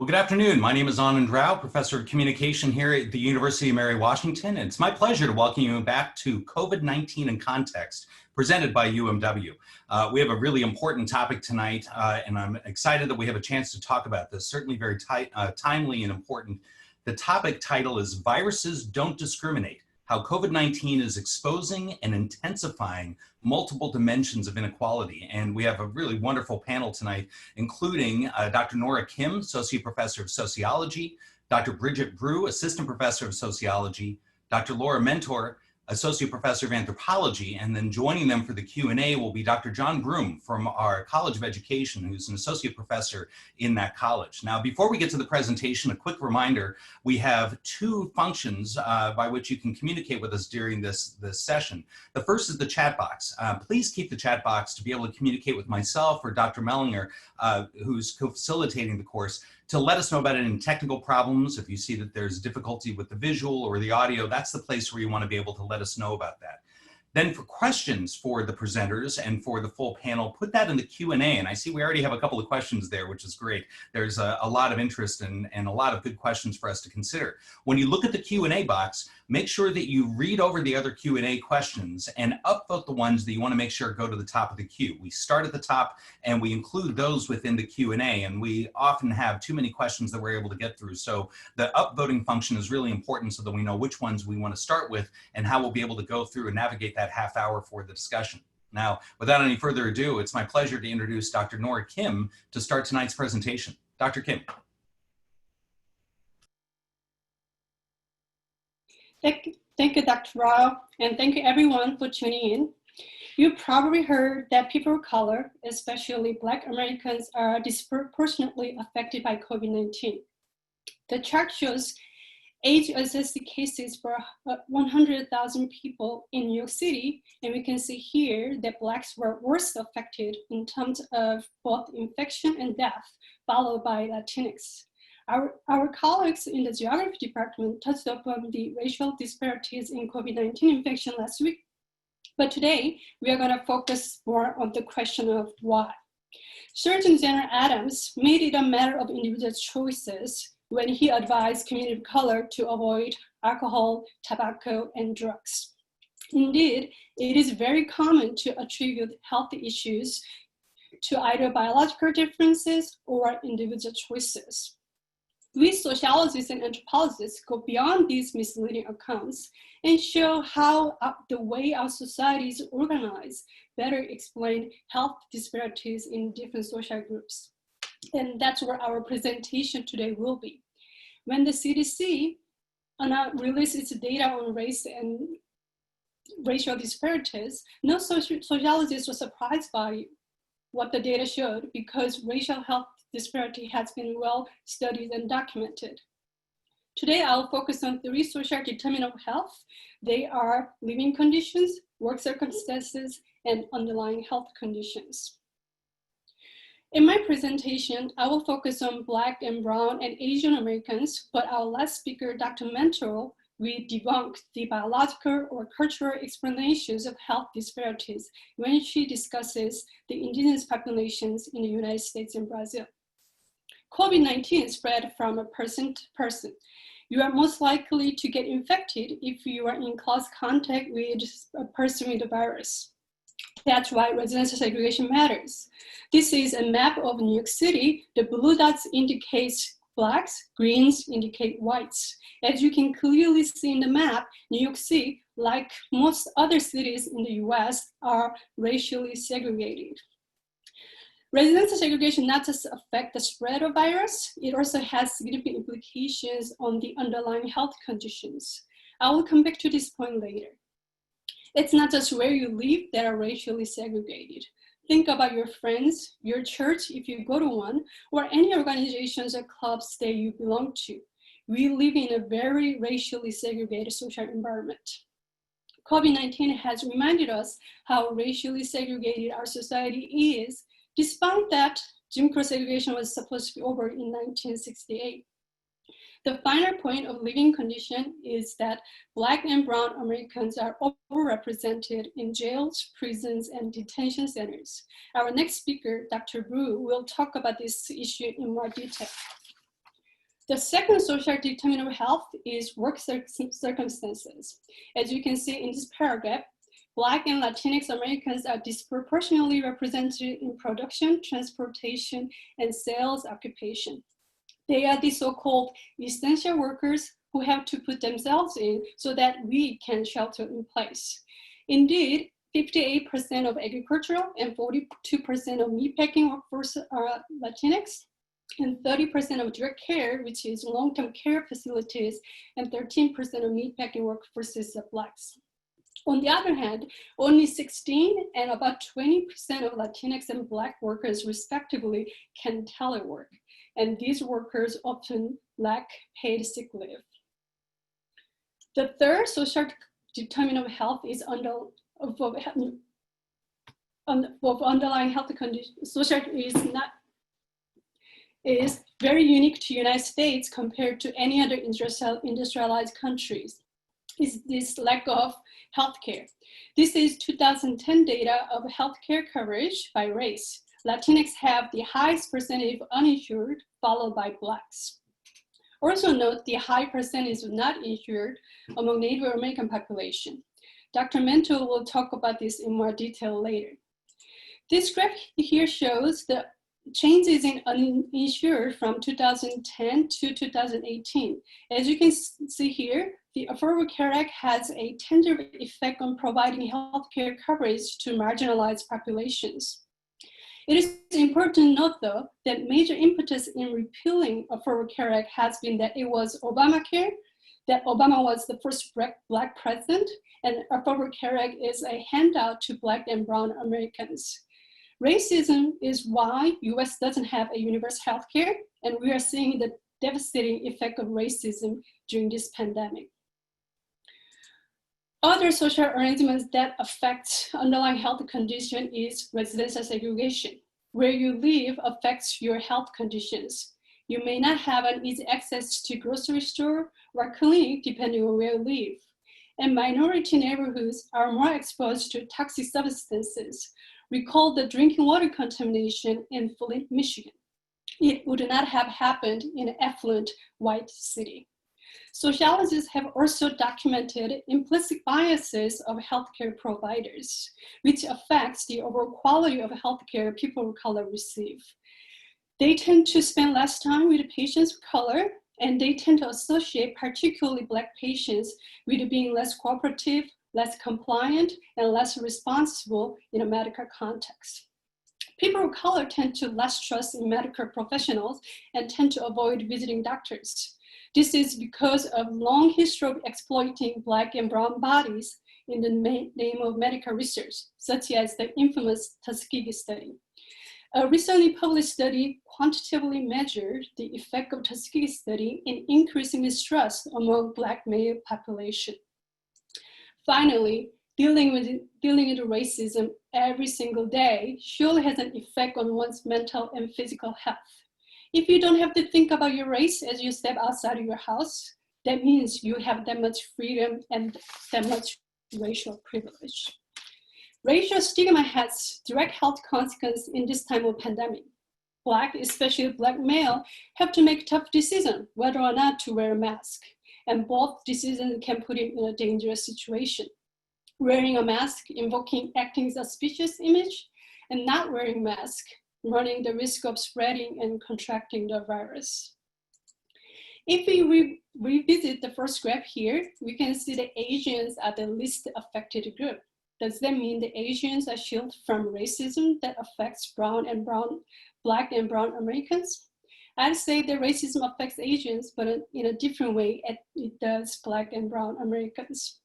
Well, good afternoon. My name is Anand Rao, Professor of Communication here at the University of Mary Washington, and it's my pleasure to welcome you back to COVID-19 in Context, presented by UMW. We have a really important topic tonight, and I'm excited that we have a chance to talk about this, certainly very timely and important. The topic title is Viruses Don't Discriminate: How COVID-19 is Exposing and Intensifying Multiple Dimensions of Inequality. And we have a really wonderful panel tonight, including Dr. Nora Kim, Associate Professor of Sociology, Dr. Bridget Brew, Assistant Professor of Sociology, Dr. Laura Mentor, Associate Professor of Anthropology, and then joining them for the Q&A will be Dr. John Broom from our College of Education, who's an Associate Professor in that college. Now, before we get to the presentation, a quick reminder, we have two functions by which you can communicate with us during this session. The first is the chat box. Please keep the chat box to be able to communicate with myself or Dr. Mellinger, who's co-facilitating the course, to let us know about any technical problems. If you see that there's difficulty with the visual or the audio, that's the place where you want to be able to let us know about that. Then for questions for the presenters and for the full panel, put that in the Q&A. And I see we already have a couple of questions there, which is great. There's a lot of interest and a lot of good questions for us to consider. When you look at the Q&A box, make sure that you read over the other Q&A questions and upvote the ones that you want to make sure go to the top of the queue. We start at the top and we include those within the Q&A, and we often have too many questions that we're able to get through. So the upvoting function is really important so that we know which ones we want to start with and how we'll be able to go through and navigate that half hour for the discussion. Now, without any further ado, it's my pleasure to introduce Dr. Nora Kim to start tonight's presentation. Dr. Kim. Thank you, Dr. Rao, and thank you everyone for tuning in. You probably heard that people of color, especially Black Americans, are disproportionately affected by COVID-19. The chart shows age-assessed cases for 100,000 people in New York City, and we can see here that Blacks were worst affected in terms of both infection and death, followed by Latinx. Our colleagues in the geography department touched upon the racial disparities in COVID-19 infection last week, but today we are going to focus more on the question of why. Surgeon General Adams made it a matter of individual choices when he advised community of color to avoid alcohol, tobacco, and drugs. Indeed, it is very common to attribute health issues to either biological differences or individual choices. We sociologists and anthropologists go beyond these misleading accounts and show how the way our society is organized better explain health disparities in different social groups. And that's where our presentation today will be. When the CDC released its data on race and racial disparities, no sociologist was surprised by what the data showed because racial health disparity has been well studied and documented. Today, I'll focus on 3 social determinants of health. They are living conditions, work circumstances, and underlying health conditions. In my presentation, I will focus on Black and Brown and Asian Americans, but our last speaker, Dr. Mentor, will debunk the biological or cultural explanations of health disparities when she discusses the indigenous populations in the United States and Brazil. COVID-19 spread from a person to person. You are most likely to get infected if you are in close contact with a person with the virus. That's why residential segregation matters. This is a map of New York City. The blue dots indicate Blacks, greens indicate whites. As you can clearly see in the map, New York City, like most other cities in the US, are racially segregated. Residential segregation not just affects the spread of virus, it also has significant implications on the underlying health conditions. I will come back to this point later. It's not just where you live that are racially segregated. Think about your friends, your church, if you go to one, or any organizations or clubs that you belong to. We live in a very racially segregated social environment. COVID-19 has reminded us how racially segregated our society is. Despite that, Jim Crow segregation was supposed to be over in 1968. The final point of living condition is that Black and Brown Americans are overrepresented in jails, prisons, and detention centers. Our next speaker, Dr. Brew, will talk about this issue in more detail. The second social determinant of health is work circumstances. As you can see in this paragraph, Black and Latinx Americans are disproportionately represented in production, transportation, and sales occupation. They are the so-called essential workers who have to put themselves in so that we can shelter in place. Indeed, 58% of agricultural and 42% of meatpacking workforce are Latinx, and 30% of direct care, which is long-term care facilities, and 13% of meatpacking workforces are Blacks. On the other hand, only 16 and about 20% of Latinx and Black workers respectively can telework, and these workers often lack paid sick leave. The third social determinant of health is underlying health conditions. Social is very unique to the United States compared to any other industrialized countries. Is this lack of healthcare. This is 2010 data of healthcare coverage by race. Latinx have the highest percentage of uninsured, followed by Blacks. Also note the high percentage of not insured among Native American population. Dr. Mento will talk about this in more detail later. This graph here shows the changes in uninsured from 2010 to 2018. As you can see here, the Affordable Care Act has a tangible effect on providing healthcare coverage to marginalized populations. It is important to note, though, that major impetus in repealing Affordable Care Act has been that it was Obamacare, that Obama was the first Black president, and Affordable Care Act is a handout to Black and Brown Americans. Racism is why US doesn't have a universal health care, and we are seeing the devastating effect of racism during this pandemic. Other social arrangements that affect underlying health condition is residential segregation. Where you live affects your health conditions. You may not have an easy access to grocery store or clinic depending on where you live. And minority neighborhoods are more exposed to toxic substances. Recall the drinking water contamination in Flint, Michigan. It would not have happened in an affluent white city. Sociologists have also documented implicit biases of healthcare providers, which affects the overall quality of healthcare people of color receive. They tend to spend less time with patients of color, and they tend to associate particularly Black patients with being less cooperative, less compliant, and less responsible in a medical context. People of color tend to less trust in medical professionals and tend to avoid visiting doctors. This is because of long history of exploiting Black and brown bodies in the name of medical research, such as the infamous Tuskegee study. A recently published study quantitatively measured the effect of Tuskegee study in increasing mistrust among Black male population. Finally, dealing with racism every single day surely has an effect on one's mental and physical health. If you don't have to think about your race as you step outside of your house, that means you have that much freedom and that much racial privilege. Racial stigma has direct health consequences in this time of pandemic. Black, especially Black male, have to make tough decisions whether or not to wear a mask. And both decisions can put him in a dangerous situation. Wearing a mask, invoking acting suspicious image, and not wearing a mask, running the risk of spreading and contracting the virus. If we revisit the first graph here, we can see the Asians are the least affected group. Does that mean the Asians are shielded from racism that affects Black and brown Americans? I'd say that racism affects Asians, but in a different way it does Black and brown Americans.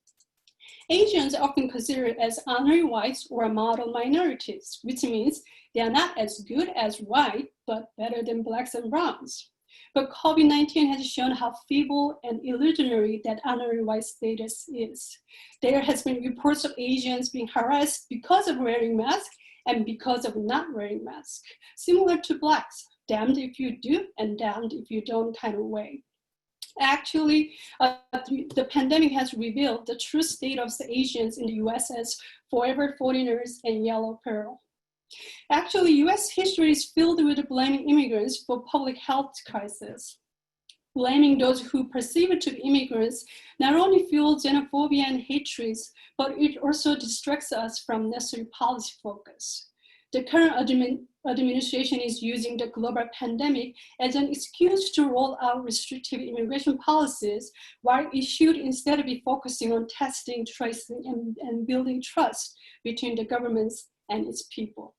Asians are often considered as honorary whites or model minorities, which means they are not as good as white, but better than Blacks and browns. But COVID-19 has shown how feeble and illusionary that honorary white status is. There has been reports of Asians being harassed because of wearing masks and because of not wearing masks, similar to Blacks, damned if you do and damned if you don't kind of way. Actually, the pandemic has revealed the true state of the Asians in the US as forever foreigners and yellow peril. Actually, US history is filled with blaming immigrants for public health crisis. Blaming those who perceive it to be immigrants not only fuels xenophobia and hatreds, but it also distracts us from necessary policy focus. The current administration is using the global pandemic as an excuse to roll out restrictive immigration policies, while it should instead be focusing on testing, tracing, and building trust between the governments and its people.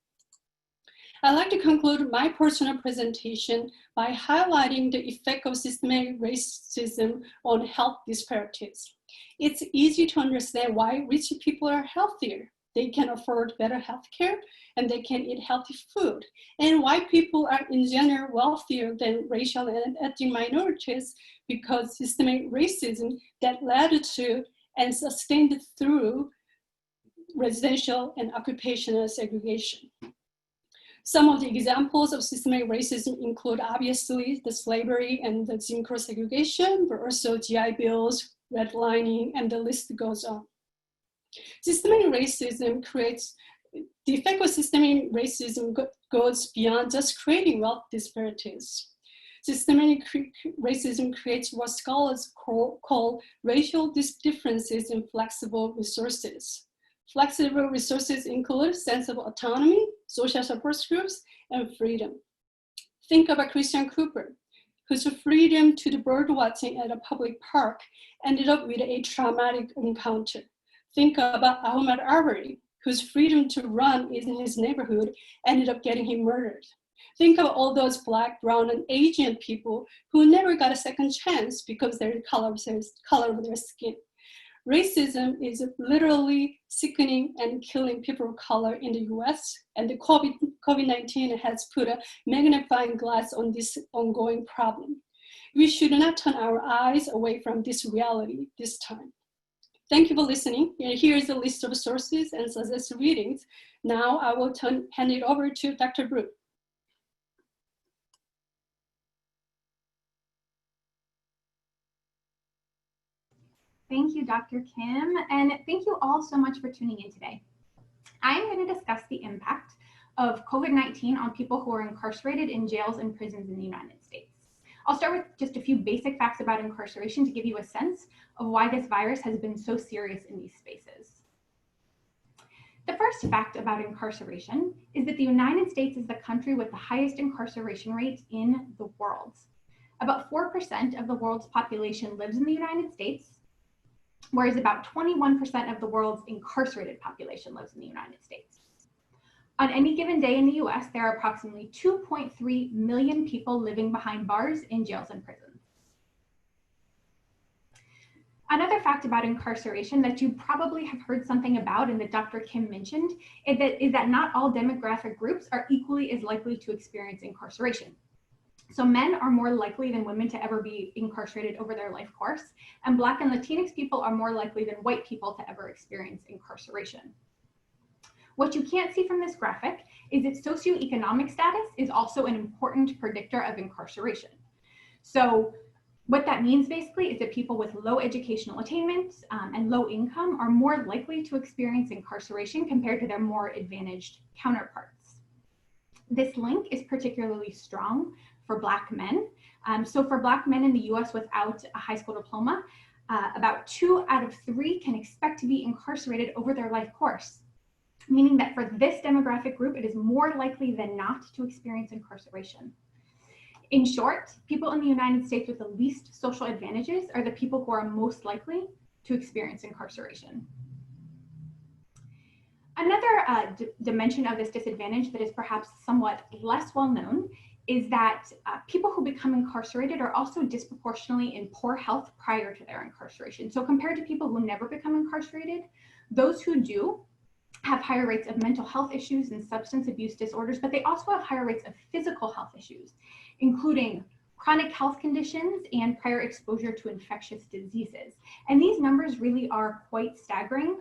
I'd like to conclude my personal presentation by highlighting the effect of systematic racism on health disparities. It's easy to understand why rich people are healthier. They can afford better healthcare and they can eat healthy food. And white people are in general wealthier than racial and ethnic minorities because systematic racism that led to and sustained through residential and occupational segregation. Some of the examples of systematic racism include obviously the slavery and the Jim Crow segregation, but also GI Bills, redlining, and the list goes on. Systematic racism the effect of systematic racism goes beyond just creating wealth disparities. Systematic racism creates what scholars call racial differences in flexible resources. Flexible resources include sense of autonomy, social support groups, and freedom. Think about Christian Cooper, whose freedom to the bird watching at a public park ended up with a traumatic encounter. Think about Ahmaud Arbery, whose freedom to run in his neighborhood ended up getting him murdered. Think of all those Black, brown, and Asian people who never got a second chance because of the color of their skin. Racism is literally sickening and killing people of color in the US, and the COVID-19 has put a magnifying glass on this ongoing problem. We should not turn our eyes away from this reality this time. Thank you for listening. And here is a list of sources and suggested readings. Now I will hand it over to Dr. Brew. Thank you, Dr. Kim, and thank you all so much for tuning in today. I'm going to discuss the impact of COVID-19 on people who are incarcerated in jails and prisons in the United States. I'll start with just a few basic facts about incarceration to give you a sense of why this virus has been so serious in these spaces. The first fact about incarceration is that the United States is the country with the highest incarceration rate in the world. About 4% of the world's population lives in the United States, whereas about 21% of the world's incarcerated population lives in the United States. On any given day in the US, there are approximately 2.3 million people living behind bars in jails and prisons. Another fact about incarceration that you probably have heard something about and that Dr. Kim mentioned is that not all demographic groups are equally as likely to experience incarceration. So men are more likely than women to ever be incarcerated over their life course, and Black and Latinx people are more likely than white people to ever experience incarceration. What you can't see from this graphic is that socioeconomic status is also an important predictor of incarceration. So what that means basically is that people with low educational attainment and low income are more likely to experience incarceration compared to their more advantaged counterparts. This link is particularly strong for Black men. So for Black men in the US without a high school diploma, about 2 out of 3 can expect to be incarcerated over their life course, meaning that for this demographic group, it is more likely than not to experience incarceration. In short, people in the United States with the least social advantages are the people who are most likely to experience incarceration. Another dimension of this disadvantage that is perhaps somewhat less well known is that people who become incarcerated are also disproportionately in poor health prior to their incarceration. So compared to people who never become incarcerated, those who do have higher rates of mental health issues and substance abuse disorders, but they also have higher rates of physical health issues, including chronic health conditions and prior exposure to infectious diseases. And these numbers really are quite staggering.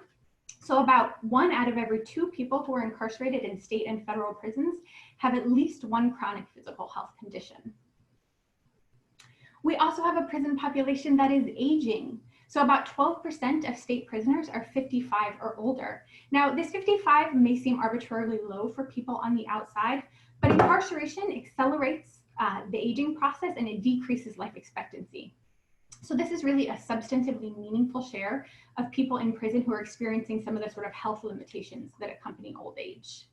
So about 1 out of every 2 people who are incarcerated in state and federal prisons have at least one chronic physical health condition. We also have a prison population that is aging. So about 12% of state prisoners are 55 or older. Now, this 55 may seem arbitrarily low for people on the outside, but incarceration accelerates the aging process, and it decreases life expectancy. So this is really a substantively meaningful share of people in prison who are experiencing some of the sort of health limitations that accompany old age.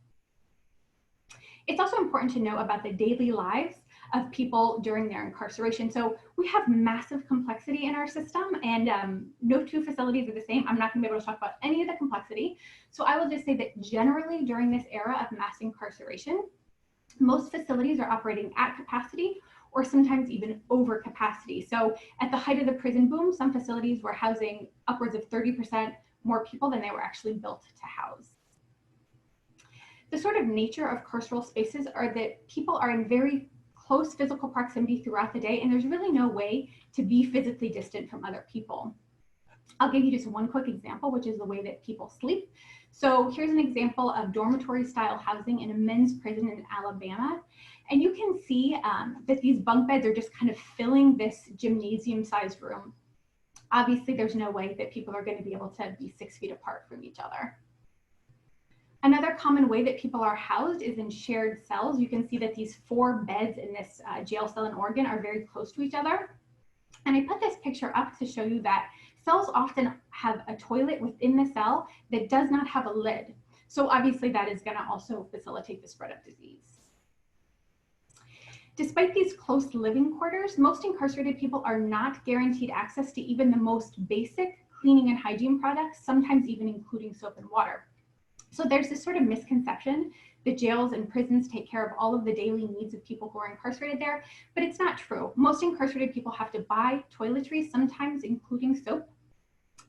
It's also important to know about the daily lives of people during their incarceration. So we have massive complexity in our system, and no two facilities are the same. I'm not going to be able to talk about any of the complexity. So I will just say that generally during this era of mass incarceration, most facilities are operating at capacity or sometimes even over capacity. So at the height of the prison boom, some facilities were housing upwards of 30% more people than they were actually built to house. The sort of nature of carceral spaces are that people are in very close physical proximity throughout the day, and there's really no way to be physically distant from other people. I'll give you just one quick example, which is the way that people sleep. So here's an example of dormitory style housing in a men's prison in Alabama. And you can see that these bunk beds are just kind of filling this gymnasium sized room. Obviously, there's no way that people are going to be able to be 6 feet apart from each other. Another common way that people are housed is in shared cells. You can see that these 4 beds in this jail cell in Oregon are very close to each other. And I put this picture up to show you that cells often have a toilet within the cell that does not have a lid. So obviously that is going to also facilitate the spread of disease. Despite these close living quarters, most incarcerated people are not guaranteed access to even the most basic cleaning and hygiene products, sometimes even including soap and water. So there's this sort of misconception that jails and prisons take care of all of the daily needs of people who are incarcerated there, but it's not true. Most incarcerated people have to buy toiletries, sometimes including soap.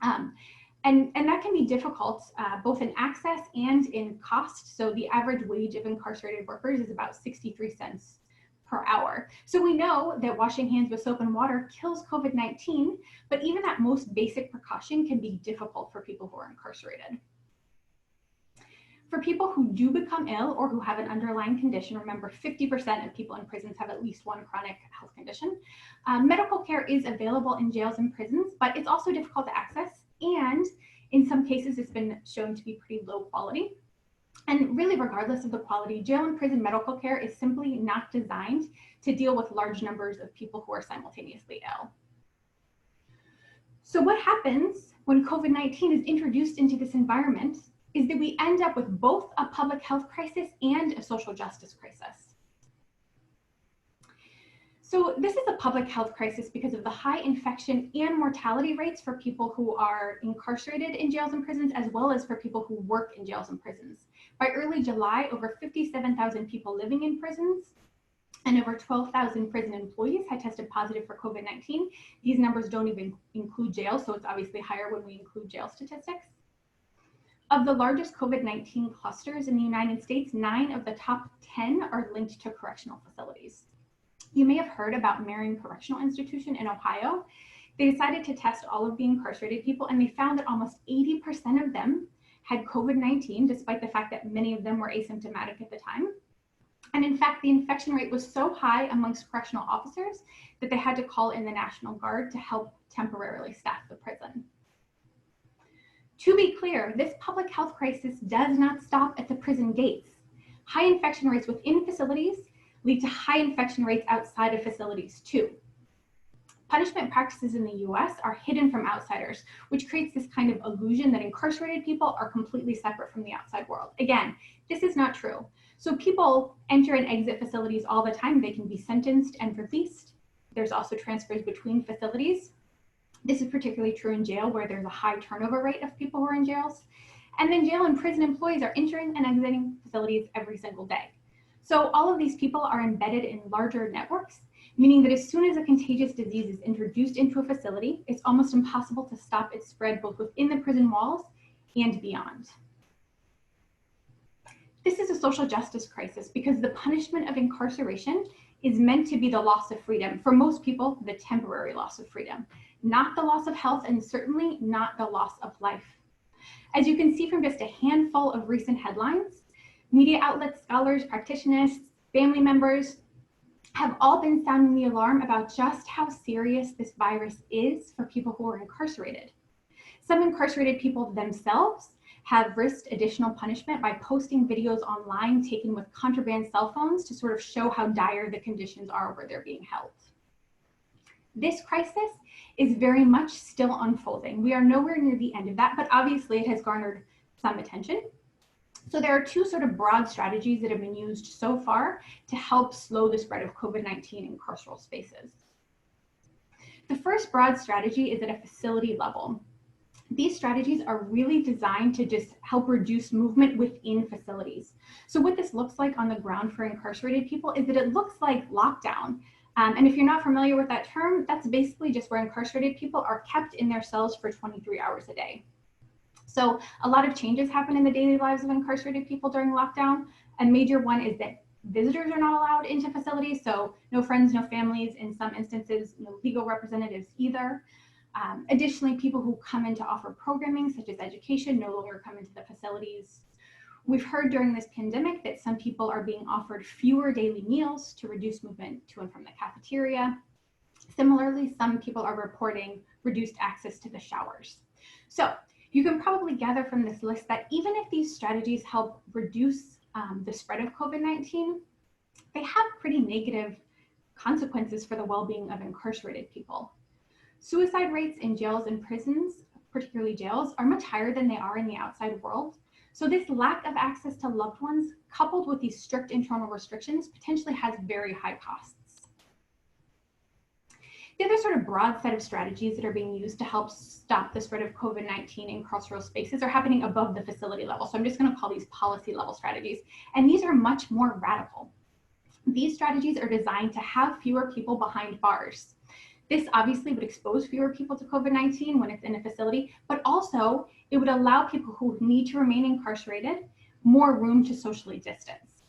And that can be difficult, both in access and in cost. So the average wage of incarcerated workers is about 63 cents per hour. So we know that washing hands with soap and water kills COVID-19, but even that most basic precaution can be difficult for people who are incarcerated. For people who do become ill or who have an underlying condition, remember 50% of people in prisons have at least one chronic health condition. Medical care is available in jails and prisons, but it's also difficult to access. And in some cases, it's been shown to be pretty low quality. And really, regardless of the quality, jail and prison medical care is simply not designed to deal with large numbers of people who are simultaneously ill. So what happens when COVID-19 is introduced into this environment is that we end up with both a public health crisis and a social justice crisis. So this is a public health crisis because of the high infection and mortality rates for people who are incarcerated in jails and prisons, as well as for people who work in jails and prisons. By early July, over 57,000 people living in prisons and over 12,000 prison employees had tested positive for COVID-19. These numbers don't even include jails, so it's obviously higher when we include jail statistics. Of the largest COVID-19 clusters in the United States, 9 of the top 10 are linked to correctional facilities. You may have heard about Marion Correctional Institution in Ohio. They decided to test all of the incarcerated people, and they found that almost 80% of them had COVID-19, despite the fact that many of them were asymptomatic at the time. And in fact, the infection rate was so high amongst correctional officers that they had to call in the National Guard to help temporarily staff the prison. To be clear, this public health crisis does not stop at the prison gates. High infection rates within facilities lead to high infection rates outside of facilities too. Punishment practices in the US are hidden from outsiders, which creates this kind of illusion that incarcerated people are completely separate from the outside world. Again, this is not true. So people enter and exit facilities all the time. They can be sentenced and released. There's also transfers between facilities. This is particularly true in jail, where there's a high turnover rate of people who are in jails. And then jail and prison employees are entering and exiting facilities every single day. So all of these people are embedded in larger networks, meaning that as soon as a contagious disease is introduced into a facility, it's almost impossible to stop its spread both within the prison walls and beyond. This is a social justice crisis because the punishment of incarceration is meant to be the loss of freedom. For most people, the temporary loss of freedom, not the loss of health, and certainly not the loss of life. As you can see from just a handful of recent headlines, media outlets, scholars, practitioners, family members have all been sounding the alarm about just how serious this virus is for people who are incarcerated. Some incarcerated people themselves have risked additional punishment by posting videos online taken with contraband cell phones to sort of show how dire the conditions are where they're being held. This crisis is very much still unfolding. We are nowhere near the end of that, but obviously it has garnered some attention. So there are two sort of broad strategies that have been used so far to help slow the spread of COVID-19 in carceral spaces. The first broad strategy is at a facility level. These strategies are really designed to just help reduce movement within facilities. So what this looks like on the ground for incarcerated people is that it looks like lockdown. And if you're not familiar with that term, that's basically just where incarcerated people are kept in their cells for 23 hours a day. So a lot of changes happen in the daily lives of incarcerated people during lockdown. A major one is that visitors are not allowed into facilities. So no friends, no families, in some instances, no legal representatives either. Additionally, people who come in to offer programming such as education no longer come into the facilities. We've heard during this pandemic that some people are being offered fewer daily meals to reduce movement to and from the cafeteria. Similarly, some people are reporting reduced access to the showers. So you can probably gather from this list that even if these strategies help reduce the spread of COVID-19, they have pretty negative consequences for the well-being of incarcerated people. Suicide rates in jails and prisons, particularly jails, are much higher than they are in the outside world. So this lack of access to loved ones, coupled with these strict internal restrictions, potentially has very high costs. The other sort of broad set of strategies that are being used to help stop the spread of COVID-19 in carceral spaces are happening above the facility level. So I'm just going to call these policy level strategies. And these are much more radical. These strategies are designed to have fewer people behind bars. This obviously would expose fewer people to COVID-19 when it's in a facility, but also it would allow people who need to remain incarcerated more room to socially distance.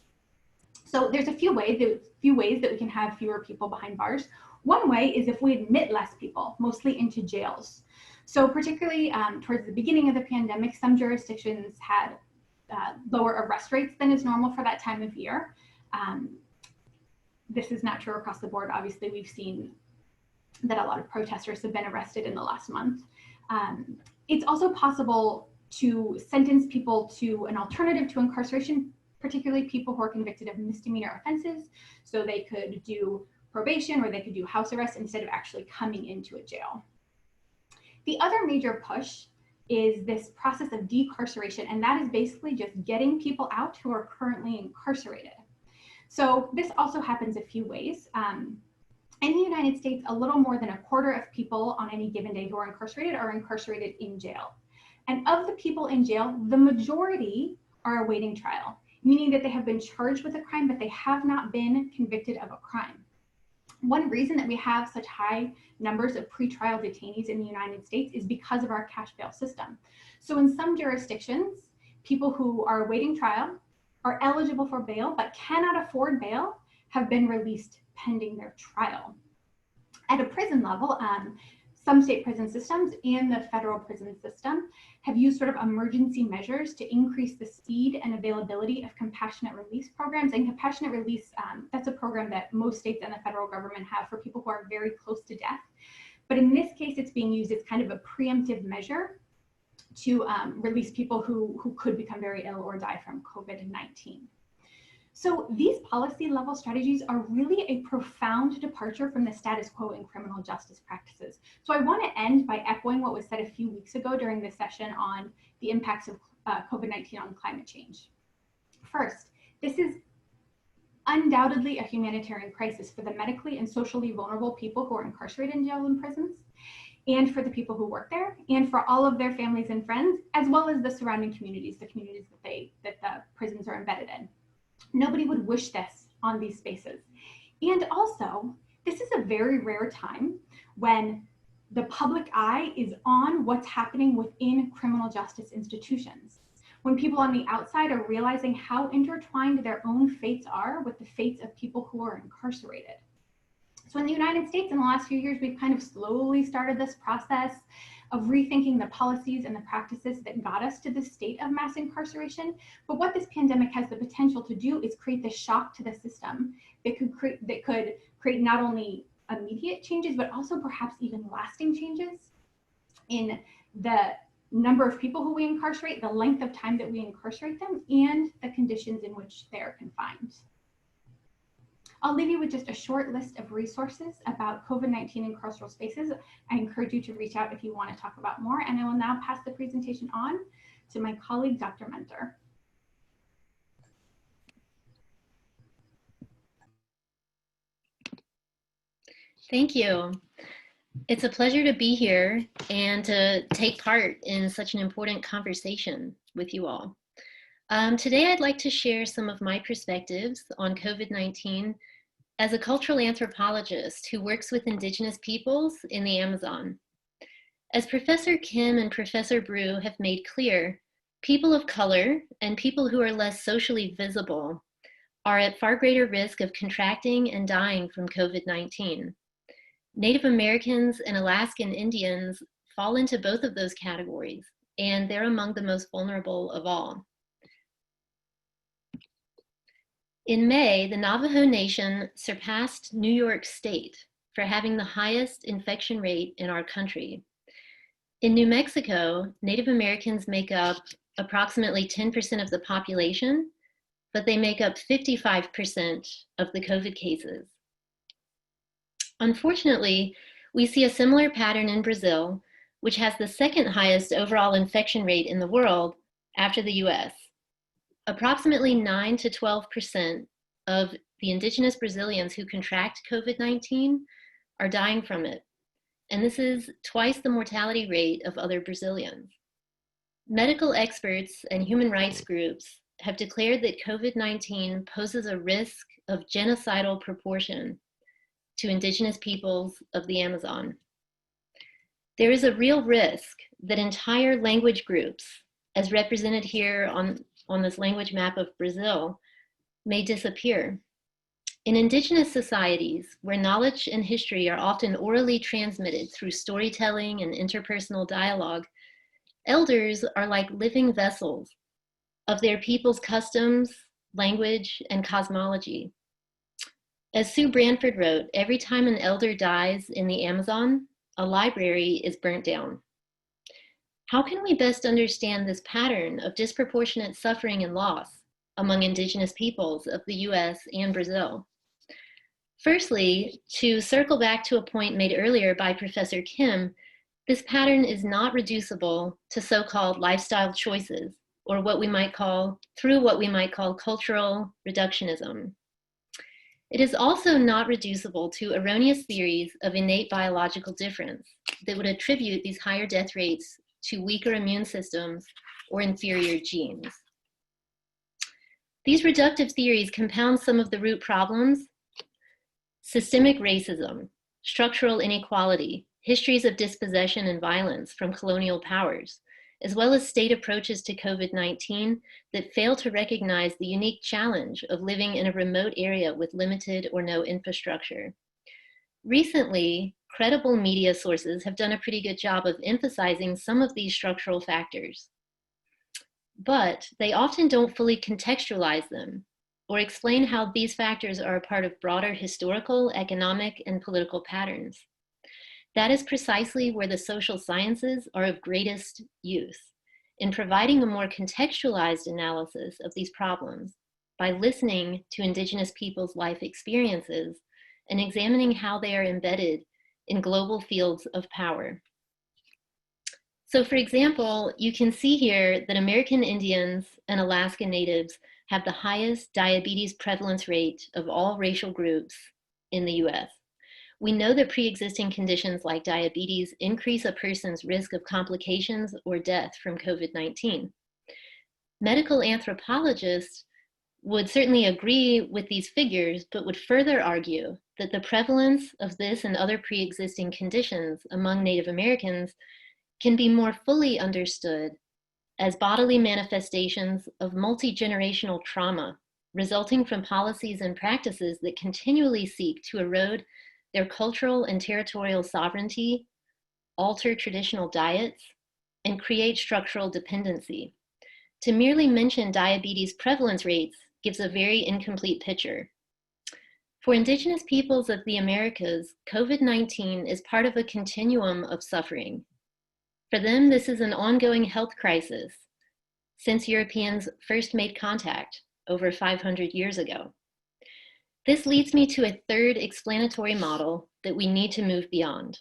So there's a few ways that we can have fewer people behind bars. One way is if we admit less people, mostly into jails. So particularly towards the beginning of the pandemic, some jurisdictions had lower arrest rates than is normal for that time of year. This is not true across the board. Obviously, we've seen that a lot of protesters have been arrested in the last month. It's also possible to sentence people to an alternative to incarceration, particularly people who are convicted of misdemeanor offenses. So they could do probation or they could do house arrest instead of actually coming into a jail. The other major push is this process of decarceration, and that is basically just getting people out who are currently incarcerated. So this also happens a few ways. In the United States, a little more than a quarter of people on any given day who are incarcerated in jail. And of the people in jail, the majority are awaiting trial, meaning that they have been charged with a crime, but they have not been convicted of a crime. One reason that we have such high numbers of pretrial detainees in the United States is because of our cash bail system. So in some jurisdictions, people who are awaiting trial are eligible for bail, but cannot afford bail, have been released pending their trial. At a prison level, some state prison systems and the federal prison system have used sort of emergency measures to increase the speed and availability of compassionate release programs. And compassionate release, that's a program that most states and the federal government have for people who are very close to death. But in this case, it's being used as kind of a preemptive measure to release people who could become very ill or die from COVID-19. So these policy level strategies are really a profound departure from the status quo in criminal justice practices. So I want to end by echoing what was said a few weeks ago during the session on the impacts of COVID-19 on climate change. First, this is undoubtedly a humanitarian crisis for the medically and socially vulnerable people who are incarcerated in jail and prisons, and for the people who work there, and for all of their families and friends, as well as the surrounding communities, the communities that the prisons are embedded in. Nobody would wish this on these spaces. And also, this is a very rare time when the public eye is on what's happening within criminal justice institutions. When people on the outside are realizing how intertwined their own fates are with the fates of people who are incarcerated. So in the United States, in the last few years, we've kind of slowly started this process of rethinking the policies and the practices that got us to this state of mass incarceration. But what this pandemic has the potential to do is create this shock to the system that could create not only immediate changes, but also perhaps even lasting changes in the number of people who we incarcerate, the length of time that we incarcerate them, and the conditions in which they are confined. I'll leave you with just a short list of resources about COVID-19 in carceral spaces. I encourage you to reach out if you want to talk about more, and I will now pass the presentation on to my colleague, Dr. Mentor. Thank you. It's a pleasure to be here and to take part in such an important conversation with you all. Today, I'd like to share some of my perspectives on COVID-19 as a cultural anthropologist who works with Indigenous peoples in the Amazon. As Professor Kim and Professor Brew have made clear, people of color and people who are less socially visible are at far greater risk of contracting and dying from COVID-19. Native Americans and Alaskan Indians fall into both of those categories, and they're among the most vulnerable of all. In May, the Navajo Nation surpassed New York State for having the highest infection rate in our country. In New Mexico, Native Americans make up approximately 10% of the population, but they make up 55% of the COVID cases. Unfortunately, we see a similar pattern in Brazil, which has the second highest overall infection rate in the world after the US. Approximately 9 to 12% of the indigenous Brazilians who contract COVID-19 are dying from it. And this is twice the mortality rate of other Brazilians. Medical experts and human rights groups have declared that COVID-19 poses a risk of genocidal proportion to indigenous peoples of the Amazon. There is a real risk that entire language groups, as represented here on this language map of Brazil, may disappear. In indigenous societies, where knowledge and history are often orally transmitted through storytelling and interpersonal dialogue, elders are like living vessels of their people's customs, language, and cosmology. As Sue Branford wrote, every time an elder dies in the Amazon, a library is burnt down. How can we best understand this pattern of disproportionate suffering and loss among indigenous peoples of the US and Brazil? Firstly, to circle back to a point made earlier by Professor Kim, this pattern is not reducible to so-called lifestyle choices, or what we might call cultural reductionism. It is also not reducible to erroneous theories of innate biological difference that would attribute these higher death rates to weaker immune systems or inferior genes. These reductive theories compound some of the root problems: systemic racism, structural inequality, histories of dispossession and violence from colonial powers, as well as state approaches to COVID-19 that fail to recognize the unique challenge of living in a remote area with limited or no infrastructure. Recently, credible media sources have done a pretty good job of emphasizing some of these structural factors, but they often don't fully contextualize them or explain how these factors are a part of broader historical, economic, and political patterns. That is precisely where the social sciences are of greatest use, in providing a more contextualized analysis of these problems by listening to indigenous people's life experiences and examining how they are embedded in global fields of power. So for example, you can see here that American Indians and Alaska Natives have the highest diabetes prevalence rate of all racial groups in the US. We know that pre-existing conditions like diabetes increase a person's risk of complications or death from COVID-19. Medical anthropologists would certainly agree with these figures, but would further argue that the prevalence of this and other pre-existing conditions among Native Americans can be more fully understood as bodily manifestations of multi-generational trauma resulting from policies and practices that continually seek to erode their cultural and territorial sovereignty, alter traditional diets, and create structural dependency. To merely mention diabetes prevalence rates gives a very incomplete picture. For indigenous peoples of the Americas, COVID-19 is part of a continuum of suffering. For them, this is an ongoing health crisis since Europeans first made contact over 500 years ago. This leads me to a third explanatory model that we need to move beyond,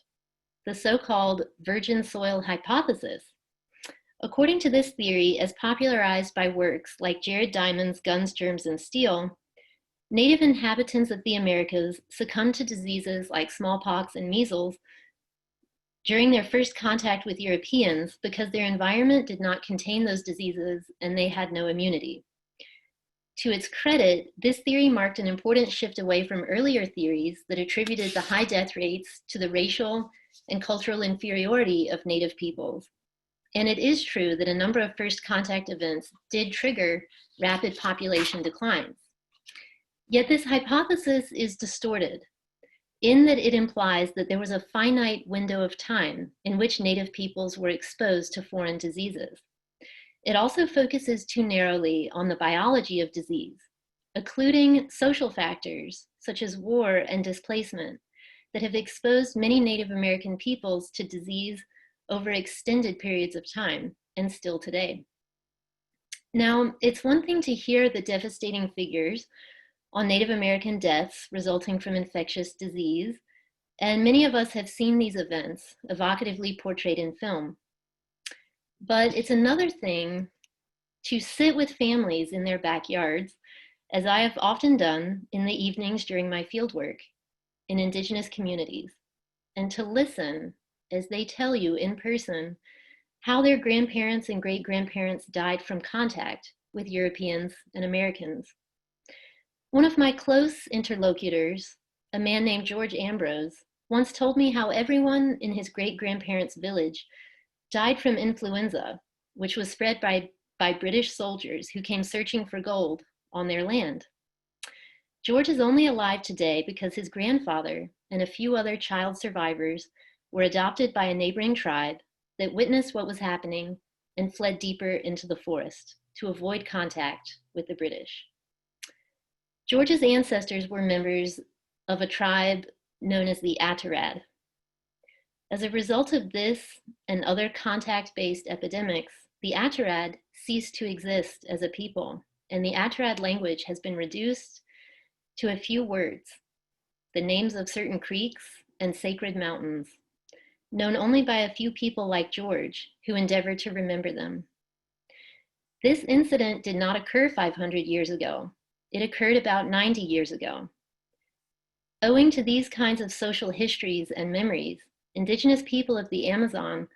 the so-called virgin soil hypothesis. According to this theory, as popularized by works like Jared Diamond's Guns, Germs, and Steel, Native inhabitants of the Americas succumbed to diseases like smallpox and measles during their first contact with Europeans because their environment did not contain those diseases and they had no immunity. To its credit, this theory marked an important shift away from earlier theories that attributed the high death rates to the racial and cultural inferiority of Native peoples. And it is true that a number of first contact events did trigger rapid population declines. Yet this hypothesis is distorted in that it implies that there was a finite window of time in which Native peoples were exposed to foreign diseases. It also focuses too narrowly on the biology of disease, occluding social factors such as war and displacement that have exposed many Native American peoples to disease over extended periods of time, and still today. Now, it's one thing to hear the devastating figures on Native American deaths resulting from infectious disease, and many of us have seen these events evocatively portrayed in film. But it's another thing to sit with families in their backyards, as I have often done in the evenings during my fieldwork in Indigenous communities, and to listen as they tell you in person how their grandparents and great-grandparents died from contact with Europeans and Americans. One of my close interlocutors, a man named George Ambrose, once told me how everyone in his great-grandparents' village died from influenza, which was spread by British soldiers who came searching for gold on their land. George is only alive today because his grandfather and a few other child survivors were adopted by a neighboring tribe that witnessed what was happening and fled deeper into the forest to avoid contact with the British. George's ancestors were members of a tribe known as the Atharad. As a result of this and other contact-based epidemics, the Atharad ceased to exist as a people, and the Atharad language has been reduced to a few words, the names of certain creeks and sacred mountains, known only by a few people like George, who endeavored to remember them. This incident did not occur 500 years ago. It occurred about 90 years ago. Owing to these kinds of social histories and memories, Indigenous people of the Amazon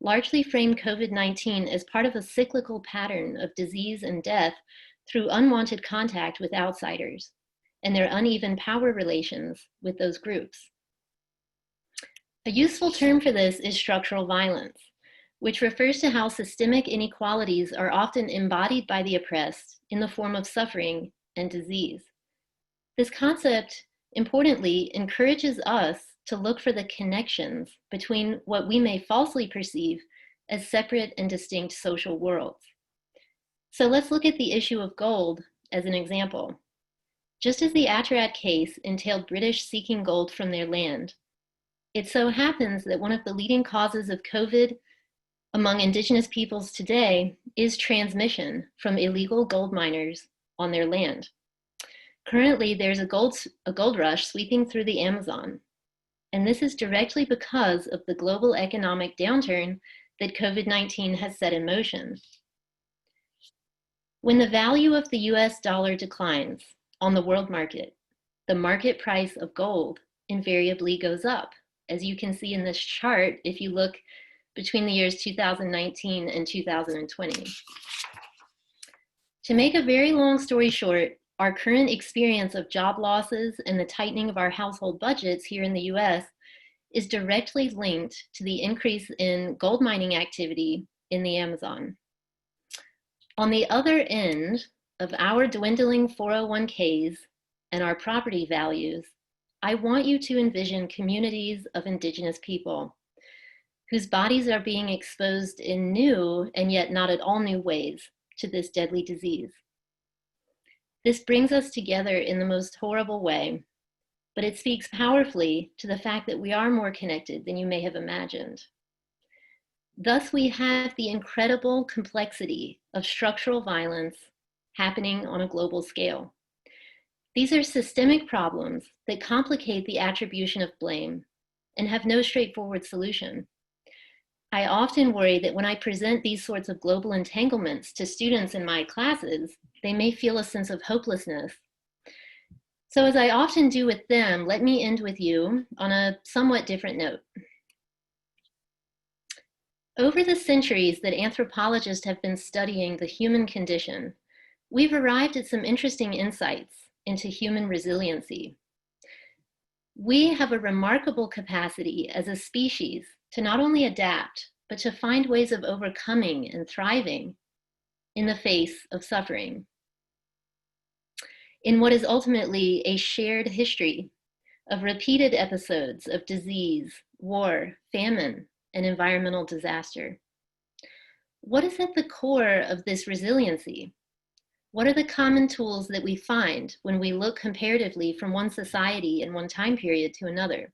largely framed COVID-19 as part of a cyclical pattern of disease and death through unwanted contact with outsiders and their uneven power relations with those groups. A useful term for this is structural violence, which refers to how systemic inequalities are often embodied by the oppressed in the form of suffering and disease. This concept, importantly, encourages us to look for the connections between what we may falsely perceive as separate and distinct social worlds. So let's look at the issue of gold as an example. Just as the Atharad case entailed British seeking gold from their land, it so happens that one of the leading causes of COVID among Indigenous peoples today is transmission from illegal gold miners on their land. Currently, there's a gold rush sweeping through the Amazon, and this is directly because of the global economic downturn that COVID-19 has set in motion. When the value of the US dollar declines on the world market, the market price of gold invariably goes up, as you can see in this chart if you look between the years 2019 and 2020. To make a very long story short, our current experience of job losses and the tightening of our household budgets here in the US is directly linked to the increase in gold mining activity in the Amazon. On the other end of our dwindling 401ks and our property values, I want you to envision communities of Indigenous people whose bodies are being exposed in new and yet not at all new ways to this deadly disease. This brings us together in the most horrible way, but it speaks powerfully to the fact that we are more connected than you may have imagined. Thus, we have the incredible complexity of structural violence happening on a global scale. These are systemic problems that complicate the attribution of blame and have no straightforward solution. I often worry that when I present these sorts of global entanglements to students in my classes, they may feel a sense of hopelessness. So as I often do with them, let me end with you on a somewhat different note. Over the centuries that anthropologists have been studying the human condition, we've arrived at some interesting insights into human resiliency. We have a remarkable capacity as a species to not only adapt, but to find ways of overcoming and thriving in the face of suffering. In what is ultimately a shared history of repeated episodes of disease, war, famine, and environmental disaster. What is at the core of this resiliency? What are the common tools that we find when we look comparatively from one society and one time period to another?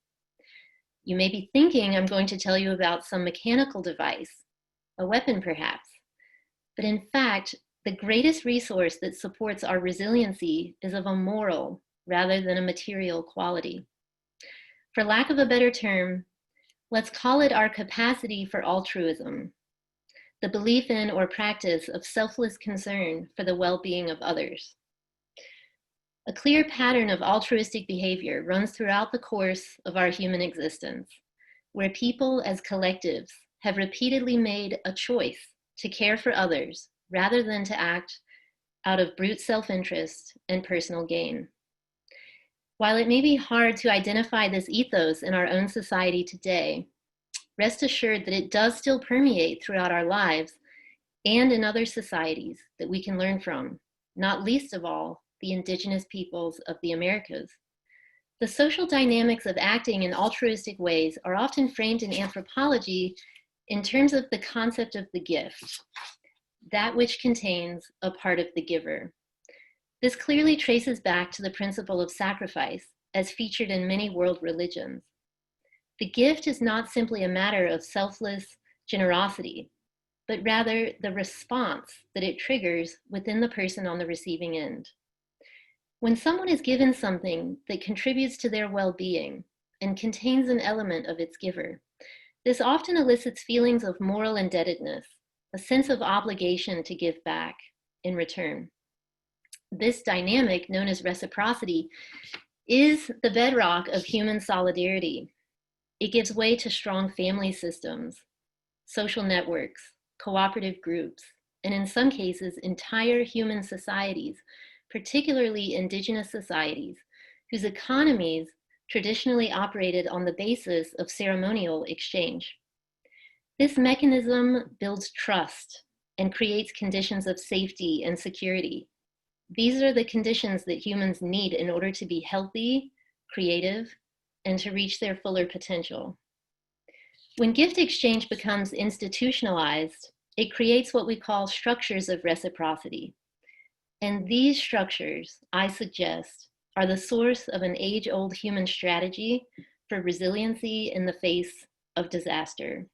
You may be thinking I'm going to tell you about some mechanical device, a weapon perhaps, but in fact, the greatest resource that supports our resiliency is of a moral rather than a material quality. For lack of a better term, let's call it our capacity for altruism, the belief in or practice of selfless concern for the well-being of others. A clear pattern of altruistic behavior runs throughout the course of our human existence, where people as collectives have repeatedly made a choice to care for others rather than to act out of brute self-interest and personal gain. While it may be hard to identify this ethos in our own society today, rest assured that it does still permeate throughout our lives and in other societies that we can learn from, not least of all, the Indigenous peoples of the Americas. The social dynamics of acting in altruistic ways are often framed in anthropology in terms of the concept of the gift, that which contains a part of the giver. This clearly traces back to the principle of sacrifice as featured in many world religions. The gift is not simply a matter of selfless generosity, but rather the response that it triggers within the person on the receiving end. When someone is given something that contributes to their well-being and contains an element of its giver, this often elicits feelings of moral indebtedness, a sense of obligation to give back in return. This dynamic, known as reciprocity, is the bedrock of human solidarity. It gives way to strong family systems, social networks, cooperative groups, and in some cases, entire human societies, particularly Indigenous societies, whose economies traditionally operated on the basis of ceremonial exchange. This mechanism builds trust and creates conditions of safety and security. These are the conditions that humans need in order to be healthy, creative, and to reach their fuller potential. When gift exchange becomes institutionalized, it creates what we call structures of reciprocity. And these structures, I suggest, are the source of an age-old human strategy for resiliency in the face of disaster.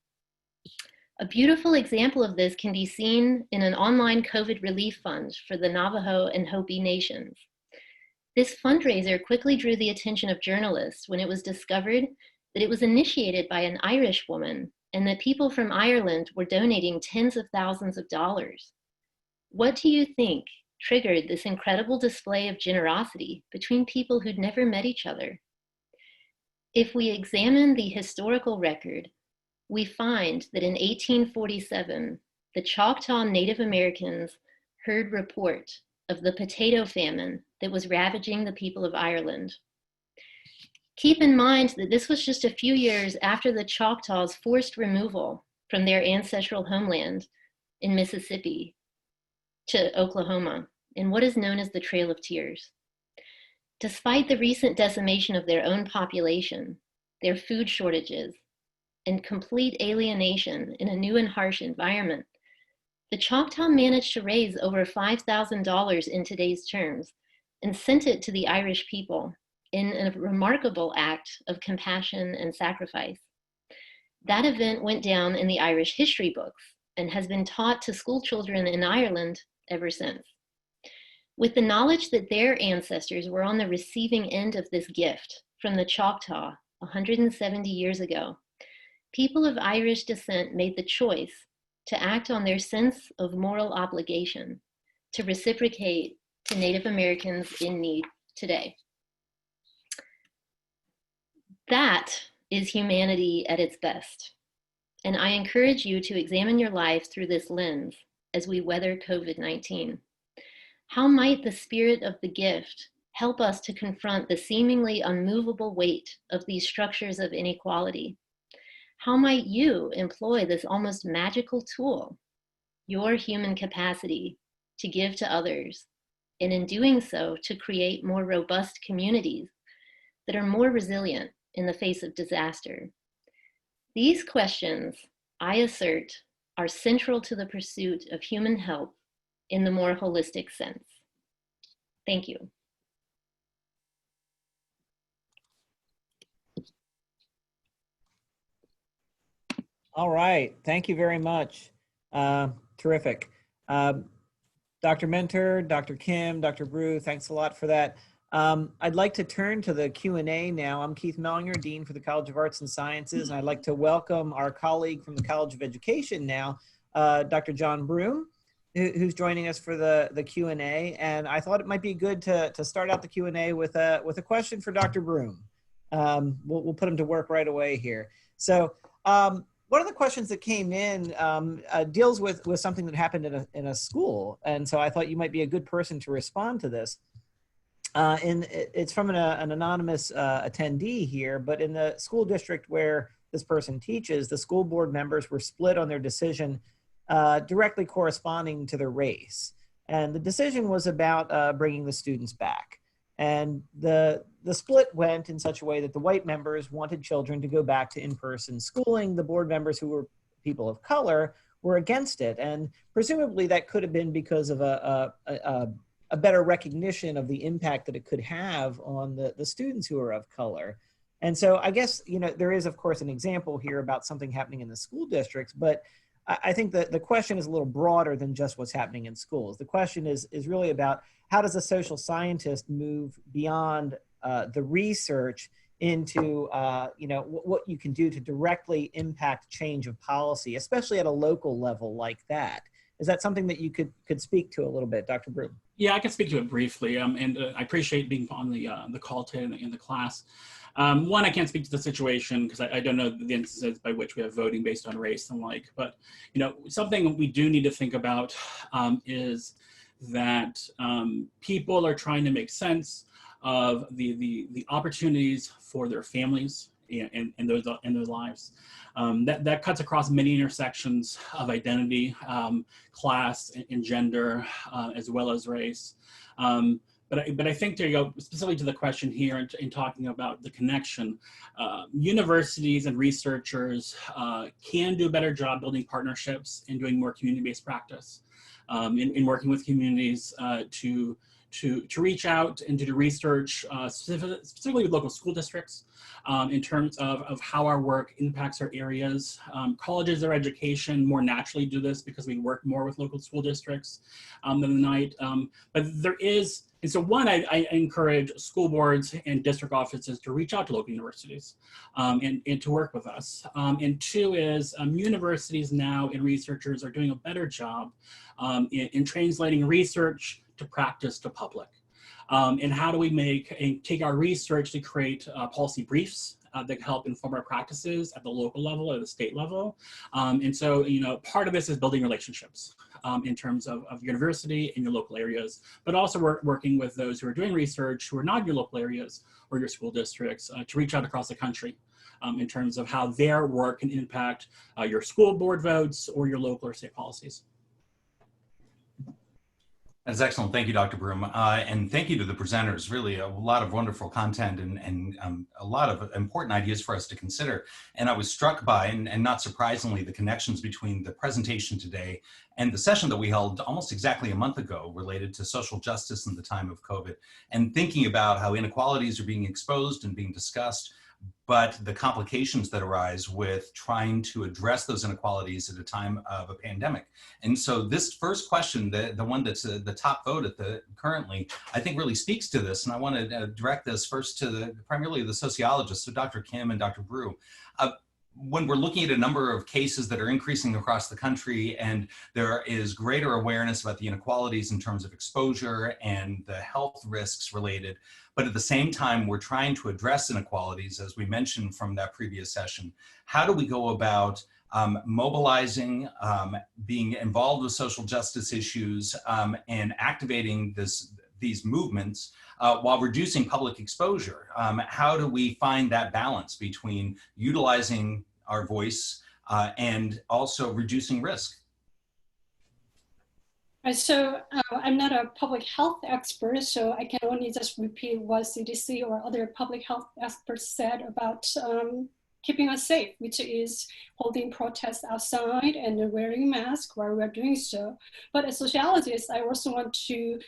A beautiful example of this can be seen in an online COVID relief fund for the Navajo and Hopi nations. This fundraiser quickly drew the attention of journalists when it was discovered that it was initiated by an Irish woman and that people from Ireland were donating tens of thousands of dollars. What do you think triggered this incredible display of generosity between people who'd never met each other? If we examine the historical record, we find that in 1847, the Choctaw Native Americans heard report of the potato famine that was ravaging the people of Ireland. Keep in mind that this was just a few years after the Choctaws' forced removal from their ancestral homeland in Mississippi to Oklahoma in what is known as the Trail of Tears. Despite the recent decimation of their own population, their food shortages, and complete alienation in a new and harsh environment, the Choctaw managed to raise over $5,000 in today's terms and sent it to the Irish people in a remarkable act of compassion and sacrifice. That event went down in the Irish history books and has been taught to school children in Ireland ever since. With the knowledge that their ancestors were on the receiving end of this gift from the Choctaw 170 years ago, people of Irish descent made the choice to act on their sense of moral obligation to reciprocate to Native Americans in need today. That is humanity at its best. And I encourage you to examine your life through this lens as we weather COVID-19. How might the spirit of the gift help us to confront the seemingly unmovable weight of these structures of inequality? How might you employ this almost magical tool, your human capacity to give to others, and in doing so, to create more robust communities that are more resilient in the face of disaster? These questions, I assert, are central to the pursuit of human health in the more holistic sense. Thank you. All right, thank you very much. Terrific. Dr. Mentor, Dr. Kim, Dr. Brew, thanks a lot for that. I'd like to turn to the Q&A now. I'm Keith Mellinger, Dean for the College of Arts and Sciences, and I'd like to welcome our colleague from the College of Education now, Dr. John Broom, who's joining us for the Q&A. And I thought it might be good to start out the Q&A with a question for Dr. Broom. We'll put him to work right away here. So one of the questions that came in deals with something that happened in a school. And so I thought you might be a good person to respond to this. And it's from an anonymous attendee here, but in the school district where this person teaches, the school board members were split on their decision directly corresponding to their race. And the decision was about bringing the students back. And the split went in such a way that the white members wanted children to go back to in-person schooling. The board members, who were people of color, were against it. And presumably that could have been because of a better recognition of the impact that it could have on the students who are of color. And so I guess, there is, of course, an example here about something happening in the school districts, but I think that the question is a little broader than just what's happening in schools. The question is really about how does a social scientist move beyond the research into what you can do to directly impact change of policy, especially at a local level like that. Is that something that you could speak to a little bit, Dr. Broom? Yeah, I can speak to it briefly, and I appreciate being on the call today in the class. One, I can't speak to the situation because I don't know the instances by which we have voting based on race and like, but something we do need to think about is that people are trying to make sense of the opportunities for their families and their lives. That cuts across many intersections of identity, class, and gender, as well as race. But I think to go specifically to the question here in talking about the connection, universities and researchers can do a better job building partnerships and doing more community-based practice in working with communities to reach out and to do research, specifically with local school districts, in terms of how our work impacts our areas. Colleges or education more naturally do this because we work more with local school districts than the night. But there is, and so one, I encourage school boards and district offices to reach out to local universities and to work with us. And two is universities now and researchers are doing a better job in translating research to practice to public. And how do we take our research to create policy briefs that help inform our practices at the local level or the state level. And so, part of this is building relationships in terms of university in your local areas, but also working with those who are doing research who are not in your local areas or your school districts to reach out across the country in terms of how their work can impact your school board votes or your local or state policies. That's excellent. Thank you, Dr. Broom. And thank you to the presenters. Really a lot of wonderful content and a lot of important ideas for us to consider. And I was struck by, and not surprisingly, the connections between the presentation today and the session that we held almost exactly a month ago related to social justice in the time of COVID, and thinking about how inequalities are being exposed and being discussed. but the complications that arise with trying to address those inequalities at a time of a pandemic. And so this first question, the one that's the top vote at the currently, I think really speaks to this. And I want to direct this first to primarily the sociologists, so Dr. Kim and Dr. Brew. When we're looking at a number of cases that are increasing across the country, and there is greater awareness about the inequalities in terms of exposure and the health risks related, but at the same time, we're trying to address inequalities, as we mentioned from that previous session. How do we go about mobilizing, being involved with social justice issues, and activating these movements while reducing public exposure? How do we find that balance between utilizing our voice and also reducing risk? So I'm not a public health expert, so I can only just repeat what CDC or other public health experts said about keeping us safe, which is holding protests outside and wearing masks while we're doing so. But as sociologists, I also want to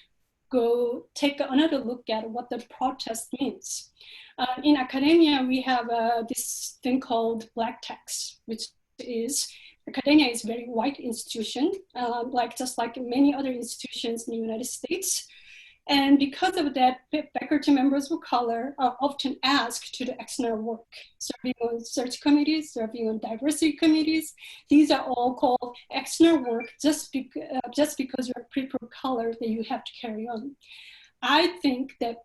go take another look at what the protest means. In academia, we have this thing called black text, which is academia is a very white institution, just like many other institutions in the United States. And because of that, faculty members of color are often asked to do external work, serving on search committees, serving on diversity committees. These are all called external work just because you're people of color that you have to carry on. I think that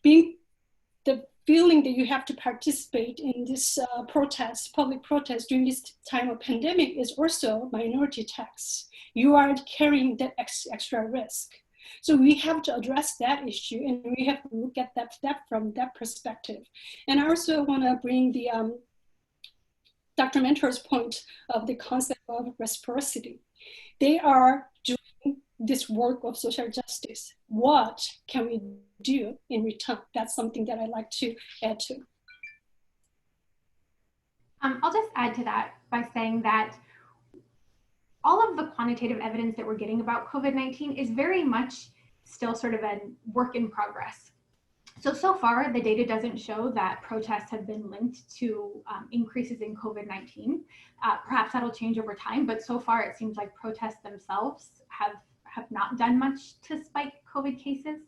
the feeling that you have to participate in this public protest during this time of pandemic is also minority tax. You are carrying that extra risk. So we have to address that issue, and we have to look at that from that perspective. And I also want to bring the Dr. Mentor's point of the concept of reciprocity. They are doing this work of social justice. What can we do in return? That's something that I'd like to add to. I'll just add to that by saying that all of the quantitative evidence that we're getting about COVID-19 is very much still sort of a work in progress. So far, the data doesn't show that protests have been linked to increases in COVID-19. Perhaps that'll change over time, but so far it seems like protests themselves have not done much to spike COVID cases.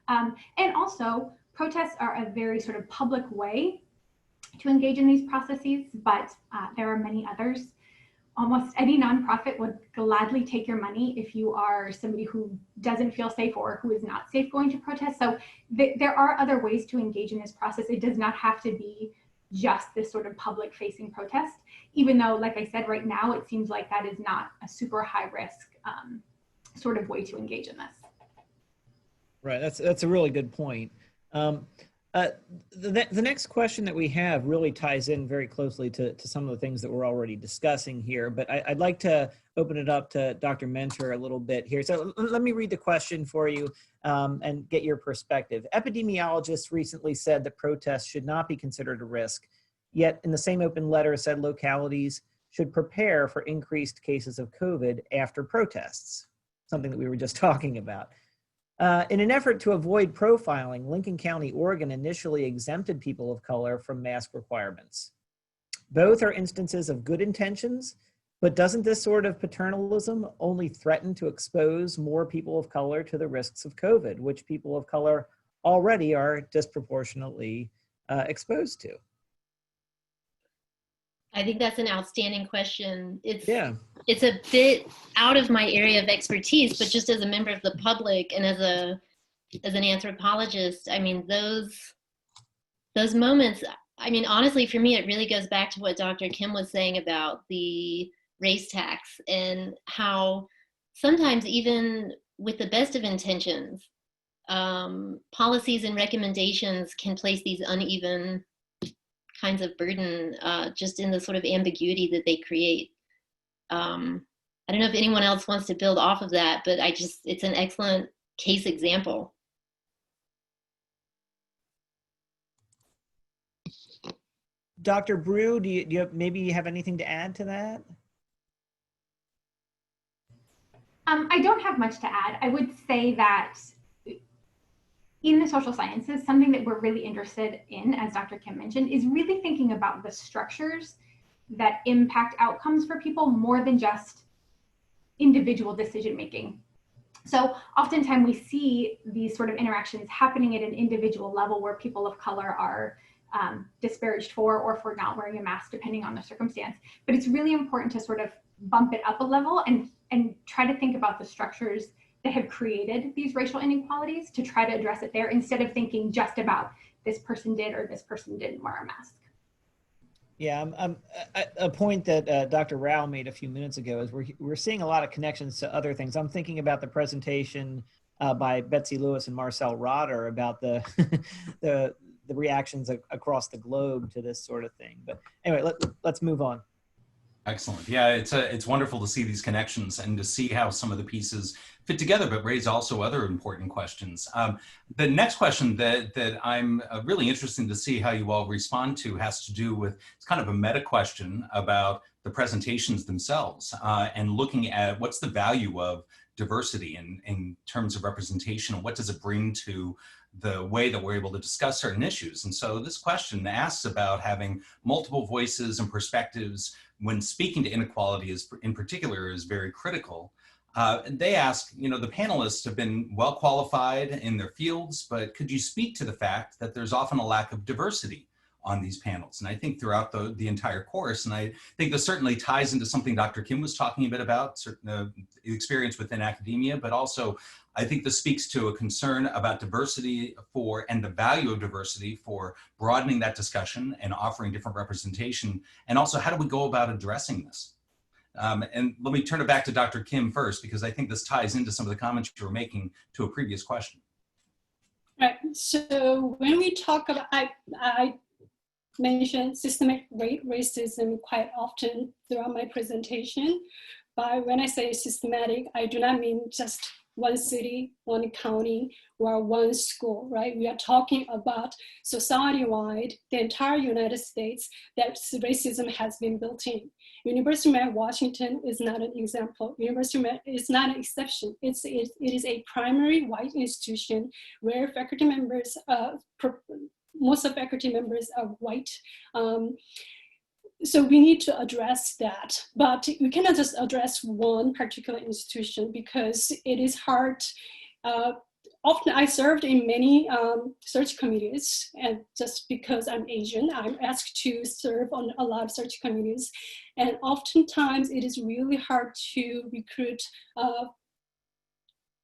And also, protests are a very sort of public way to engage in these processes, but there are many others. Almost any nonprofit would gladly take your money if you are somebody who doesn't feel safe or who is not safe going to protest. So there are other ways to engage in this process. It does not have to be just this sort of public facing protest, even though, like I said, right now, it seems like that is not a super high risk sort of way to engage in this. Right, that's a really good point. The next question that we have really ties in very closely to some of the things that we're already discussing here, but I'd like to open it up to Dr. Mentor a little bit here. So let me read the question for you and get your perspective. Epidemiologists recently said that protests should not be considered a risk, yet in the same open letter said localities should prepare for increased cases of COVID after protests, something that we were just talking about. In an effort to avoid profiling, Lincoln County, Oregon initially exempted people of color from mask requirements. Both are instances of good intentions, but doesn't this sort of paternalism only threaten to expose more people of color to the risks of COVID, which people of color already are disproportionately exposed to? I think that's an outstanding question. It's a bit out of my area of expertise, but just as a member of the public and as an anthropologist, I mean, those moments, I mean, honestly, for me, it really goes back to what Dr. Kim was saying about the race tax and how sometimes even with the best of intentions, policies and recommendations can place these uneven kinds of burden just in the sort of ambiguity that they create. I don't know if anyone else wants to build off of that, but it's an excellent case example. Dr. Brew, do you maybe have anything to add to that? I don't have much to add. I would say that in the social sciences, something that we're really interested in, as Dr. Kim mentioned, is really thinking about the structures that impact outcomes for people more than just individual decision making. So oftentimes we see these sort of interactions happening at an individual level where people of color are disparaged for or for not wearing a mask, depending on the circumstance. But it's really important to sort of bump it up a level and try to think about the structures that have created these racial inequalities to try to address it there, instead of thinking just about this person did or this person didn't wear a mask. Yeah, a point that Dr. Rao made a few minutes ago is we're seeing a lot of connections to other things. I'm thinking about the presentation by Betsy Lewis and Marcel Rotter about the the reactions across the globe to this sort of thing. But anyway, let's move on. Excellent. Yeah, it's wonderful to see these connections and to see how some of the pieces fit together, but raise also other important questions. The next question that I'm really interested to see how you all respond to has to do with, it's kind of a meta question about the presentations themselves and looking at what's the value of diversity in terms of representation and what does it bring to the way that we're able to discuss certain issues. And so this question asks about having multiple voices and perspectives when speaking to inequality in particular is very critical. And they ask, you know, the panelists have been well qualified in their fields, but could you speak to the fact that there's often a lack of diversity on these panels? And I think throughout the entire course, and I think this certainly ties into something Dr. Kim was talking a bit about, certain experience within academia, but also I think this speaks to a concern about diversity and the value of diversity for broadening that discussion and offering different representation. And also, how do we go about addressing this? And let me turn it back to Dr. Kim first, because I think this ties into some of the comments you were making to a previous question. Right. So when we talk about, I mention systemic racism quite often throughout my presentation. But when I say systematic, I do not mean just one city, one county, or one school, right? We are talking about society-wide, the entire United States, that racism has been built in. University of Mary Washington is not an example. University of Mary is not an exception. It is a primary white institution where faculty members, most of faculty members are white. So we need to address that, but we cannot just address one particular institution because it is hard. Often I served in many search committees, and just because I'm Asian, I'm asked to serve on a lot of search committees. And oftentimes it is really hard to recruit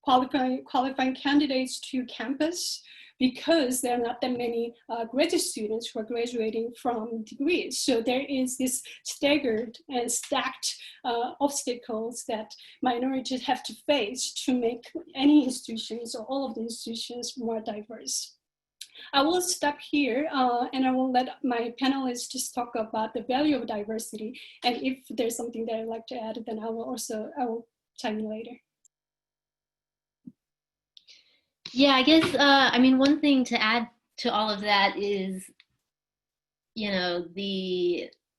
qualifying candidates to campus, because there are not that many graduate students who are graduating from degrees. So there is this staggered and stacked obstacles that minorities have to face to make any institutions or all of the institutions more diverse. I will stop here and I will let my panelists just talk about the value of diversity. And if there's something that I'd like to add, then I will chime in later. Yeah, I guess, I mean, one thing to add to all of that is, you know,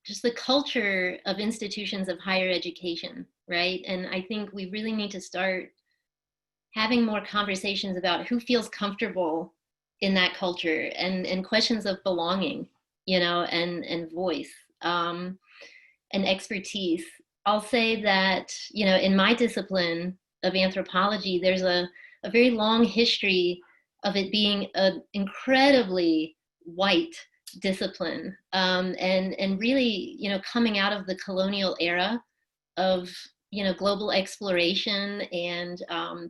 just the culture of institutions of higher education, right? And I think we really need to start having more conversations about who feels comfortable in that culture and questions of belonging, you know, and voice and expertise. I'll say that, you know, in my discipline of anthropology, there's a very long history of it being an incredibly white discipline, and really, you know, coming out of the colonial era of, you know, global exploration and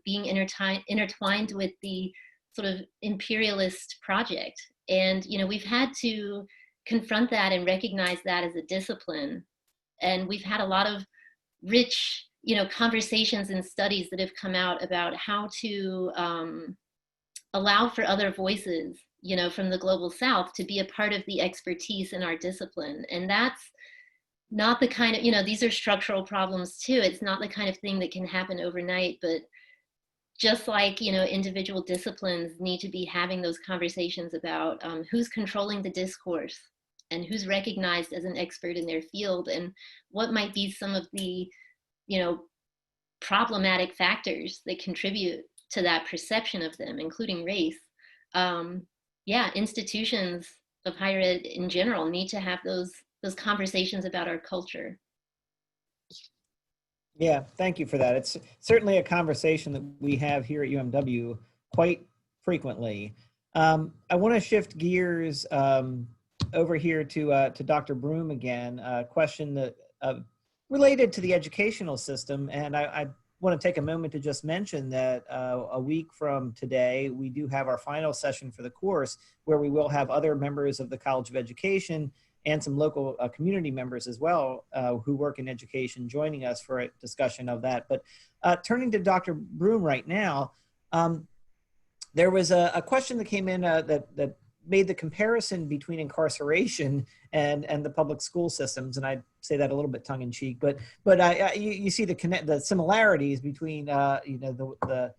being intertwined with the sort of imperialist project. And, you know, we've had to confront that and recognize that as a discipline. And we've had a lot of rich, you know, conversations and studies that have come out about how to allow for other voices, you know, from the global South to be a part of the expertise in our discipline. And that's not the kind of, you know, these are structural problems too. It's not the kind of thing that can happen overnight, but just like, you know, individual disciplines need to be having those conversations about who's controlling the discourse and who's recognized as an expert in their field and what might be some of the, you know, problematic factors that contribute to that perception of them, including race. Yeah, institutions of higher ed in general need to have those conversations about our culture. Yeah, thank you for that. It's certainly a conversation that we have here at UMW quite frequently. I want to shift gears over here to Dr. Broom again, a question that related to the educational system. And I want to take a moment to just mention that a week from today, we do have our final session for the course, where we will have other members of the College of Education and some local community members as well who work in education joining us for a discussion of that. But turning to Dr. Broom right now, there was a question that came in that made the comparison between incarceration and the public school systems, and I'd say that a little bit tongue in cheek, but you see the similarities between the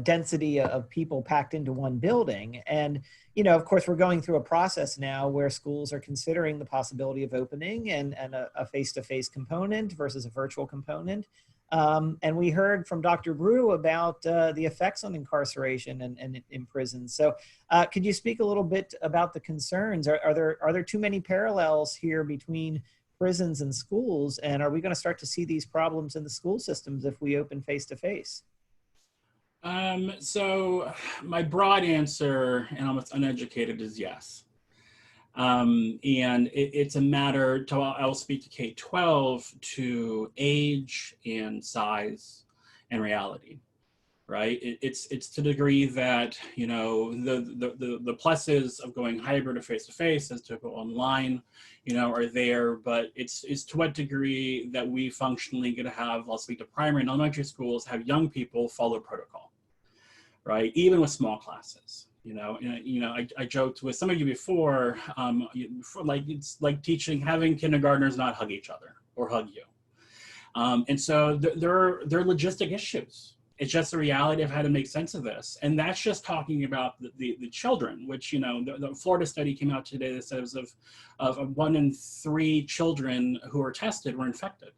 density of people packed into one building. And, of course, we're going through a process now where schools are considering the possibility of opening and a face-to-face component versus a virtual component. And we heard from Dr. Brew about the effects on incarceration and in prisons. So could you speak a little bit about the concerns? Are there too many parallels here between prisons and schools? And are we going to start to see these problems in the school systems if we open face-to-face? So my broad answer, and almost uneducated, is yes. And it's a matter, I'll speak to K-12, to age and size and reality, right? It's to the degree that, the pluses of going hybrid or face-to-face as to go online, are there, but it's to what degree that we functionally going to have, I'll speak to primary and elementary schools, have young people follow protocol, right? Even with small classes. I joked with some of you before, it's like having kindergartners not hug each other or hug you. And so there are logistic issues. It's just the reality of how to make sense of this. And that's just talking about the children, which, the Florida study came out today that says of 1 in 3 children who are tested were infected.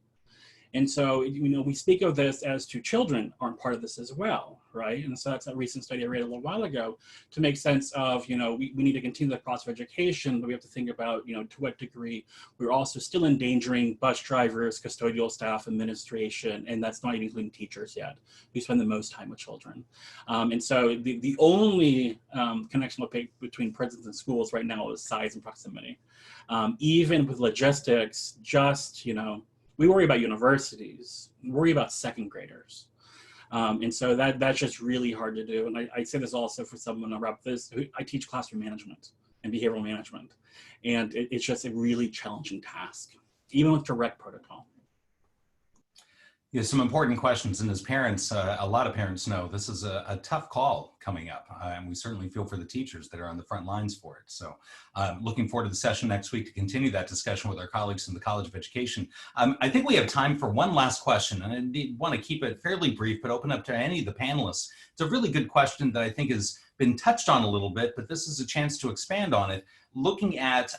And so, we speak of this as to children aren't part of this as well, right? And so that's a recent study I read a little while ago to make sense of, we need to continue the process of education, but we have to think about, to what degree we're also still endangering bus drivers, custodial staff, administration, and that's not even including teachers yet. We spend the most time with children. And so the only connection between prisons and schools right now is size and proximity. Even with logistics, we worry about universities, we worry about second graders. And so that's just really hard to do. And I say this also for someone around this, I teach classroom management and behavioral management. And it's just a really challenging task, even with direct protocol. Yeah, some important questions. And as parents, a lot of parents know this is a tough call coming up. And we certainly feel for the teachers that are on the front lines for it. So looking forward to the session next week to continue that discussion with our colleagues in the College of Education. I think we have time for one last question. And I want to keep it fairly brief, but open up to any of the panelists. It's a really good question that I think has been touched on a little bit, but this is a chance to expand on it. Looking at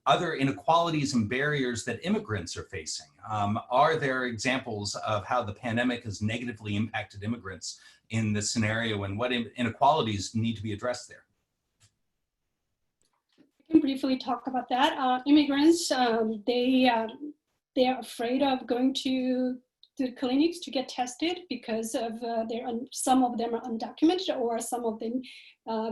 other inequalities and barriers that immigrants are facing. Are there examples of how the pandemic has negatively impacted immigrants in this scenario, and what inequalities need to be addressed there? I can briefly talk about that. Immigrants, they are afraid of going to the clinics to get tested because of some of them are undocumented, or some of them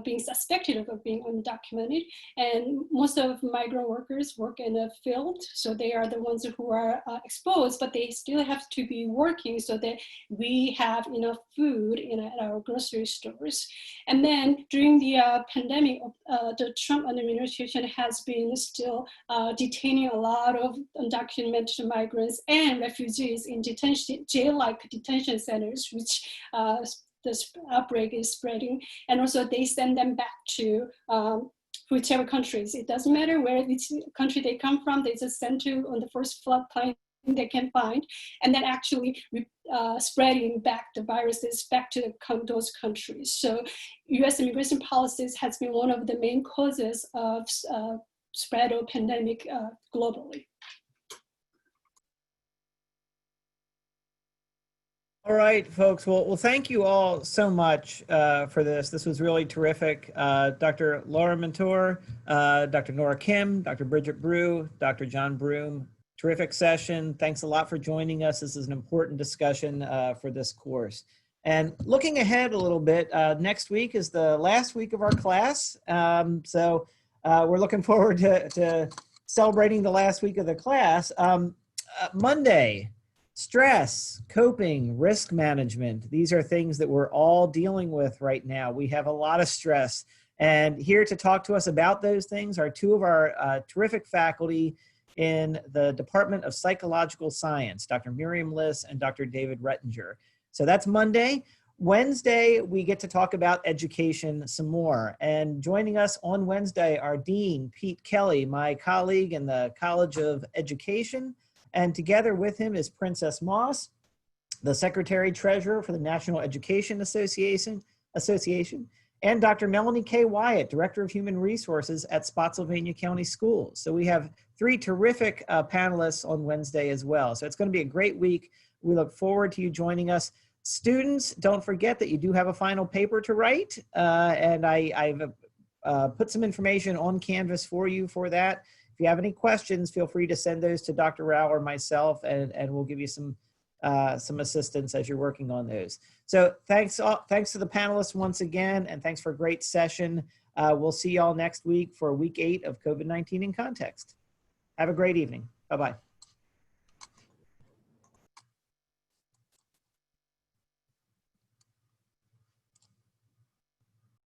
being suspected of being undocumented. And most of migrant workers work in a field, so they are the ones who are exposed, but they still have to be working so that we have enough food at our grocery stores. And then during the pandemic, the Trump administration has been still detaining a lot of undocumented migrants and refugees in jail-like detention centers, which this outbreak is spreading. And also they send them back to whichever countries. It doesn't matter which country they come from, they just send to on the first flight plane they can find, and then actually spreading back the viruses back to those countries. So US immigration policies has been one of the main causes of spread of pandemic globally. All right, folks. Well, thank you all so much for this. This was really terrific. Dr. Laura Mentor, Dr. Nora Kim, Dr. Bridget Brew, Dr. John Broom, terrific session. Thanks a lot for joining us. This is an important discussion for this course. And looking ahead a little bit, next week is the last week of our class. So we're looking forward to celebrating the last week of the class. Monday, stress, coping, risk management. These are things that we're all dealing with right now. We have a lot of stress. And here to talk to us about those things are two of our terrific faculty in the Department of Psychological Science, Dr. Miriam Liss and Dr. David Rettinger. So that's Monday. Wednesday, we get to talk about education some more. And joining us on Wednesday are Dean Pete Kelly, my colleague in the College of Education. And together with him is Princess Moss, the Secretary Treasurer for the National Education Association, and Dr. Melanie K. Wyatt, Director of Human Resources at Spotsylvania County Schools. So we have three terrific panelists on Wednesday as well. So it's going to be a great week. We look forward to you joining us. Students, don't forget that you do have a final paper to write, and I've put some information on Canvas for you for that. If you have any questions, feel free to send those to Dr. Rao or myself, and we'll give you some assistance as you're working on those. So thanks to the panelists once again, and thanks for a great session. We'll see y'all next week for week 8 of COVID-19 in Context. Have a great evening. Bye-bye.